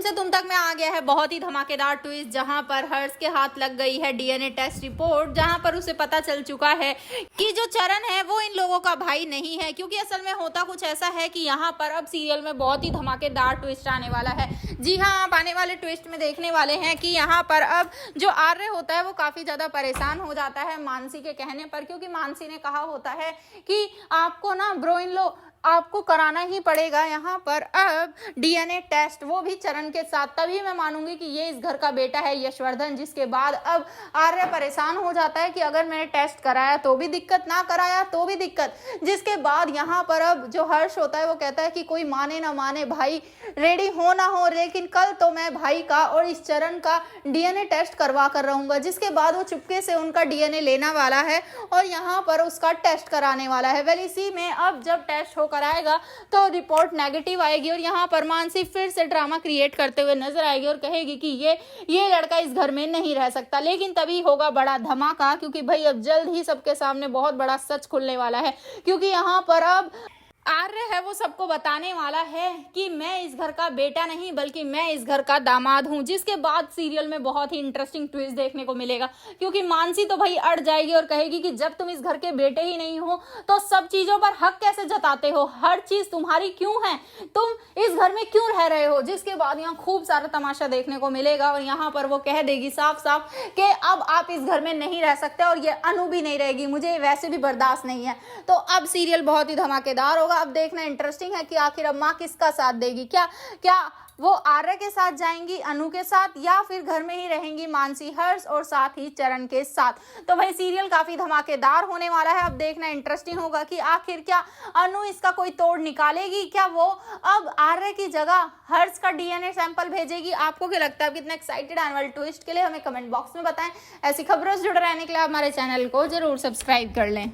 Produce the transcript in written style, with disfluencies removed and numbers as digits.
से तुम तक में आ गया है बहुत ही धमाकेदार ट्विस्ट, जहां पर हर्ष के हाथ लग गई है डीएनए टेस्ट रिपोर्ट, जहां पर उसे पता चल चुका है कि जो चरण है वो इन लोगों का भाई नहीं है। क्योंकि असल में होता कुछ ऐसा है कि यहाँ पर अब सीरियल में बहुत ही धमाकेदार ट्विस्ट आने वाला है। जी हाँ, आप आने वाले ट्विस्ट में देखने वाले हैं कि यहाँ पर अब जो आर्य होता है वो काफी ज्यादा परेशान हो जाता है मानसी के कहने पर, क्योंकि मानसी ने कहा होता है कि आपको ना ब्रो इन लो आपको कराना ही पड़ेगा यहाँ पर अब डीएनए टेस्ट, वो भी चरण के साथ, तभी मैं मानूंगी कि ये इस घर का बेटा है यशवर्धन। जिसके बाद अब आर्य परेशान हो जाता है कि अगर मैंने टेस्ट कराया तो भी दिक्कत, ना कराया तो भी दिक्कत। जिसके बाद यहाँ पर अब जो हर्ष होता है वो कहता है कि कोई माने ना माने भाई, रेडी हो ना हो, लेकिन कल तो मैं भाई का और इस चरण का डीएनए टेस्ट करवा कर रहूंगा। जिसके बाद वो चुपके से उनका डीएनए लेने वाला है और यहाँ पर उसका टेस्ट कराने वाला है। वेल इसी में अब जब टेस्ट होकर आएगा तो रिपोर्ट नेगेटिव आएगी और यहाँ पर मानसी फिर से ड्रामा क्रिएट करते हुए नजर आएगी और कहेगी कि ये लड़का इस घर में नहीं रह सकता। लेकिन तभी होगा बड़ा धमाका, क्योंकि भाई अब जल्द ही सबके सामने बहुत बड़ा सच खुलने वाला है। क्योंकि यहाँ पर अब आर्य है वो सबको बताने वाला है कि मैं इस घर का बेटा नहीं बल्कि मैं इस घर का दामाद हूं। जिसके बाद सीरियल में बहुत ही इंटरेस्टिंग ट्विस्ट देखने को मिलेगा, क्योंकि मानसी तो भाई अड़ जाएगी और कहेगी कि जब तुम इस घर के बेटे ही नहीं हो तो सब चीजों पर हक कैसे जताते हो, हर चीज तुम्हारी क्यों है, तुम इस घर में क्यों रह रहे हो। जिसके बाद यहाँ खूब सारा तमाशा देखने को मिलेगा और यहाँ पर वो कह देगी साफ साफ कि अब आप इस घर में नहीं रह सकते और ये अनु भी नहीं रहेगी, मुझे वैसे भी बर्दाश्त नहीं है। तो अब सीरियल बहुत ही धमाकेदार होगा। अब देखना इंटरेस्टिंग है कि आखिर अब माँ किसका साथ देगी, क्या वो आर्य के साथ जाएंगी, अनु के साथ, या फिर घर में ही रहेंगी मानसी, हर्ष और साथ ही चरण के साथ। तो भाई सीरियल काफी धमाकेदार होने वाला है। अब देखना इंटरेस्टिंग होगा कि आखिर क्या अनु इसका कोई तोड़ निकालेगी, क्या वो अब आर्य की जगह हर्ष का डीएनए सैंपल भेजेगी। आपको क्या लगता है? कितना एक्साइटेड आने वाले ट्विस्ट के लिए हमें कमेंट बॉक्स में बताएं। ऐसी खबरों से जुड़े रहने के लिए आप हमारे चैनल को जरूर सब्सक्राइब कर लें।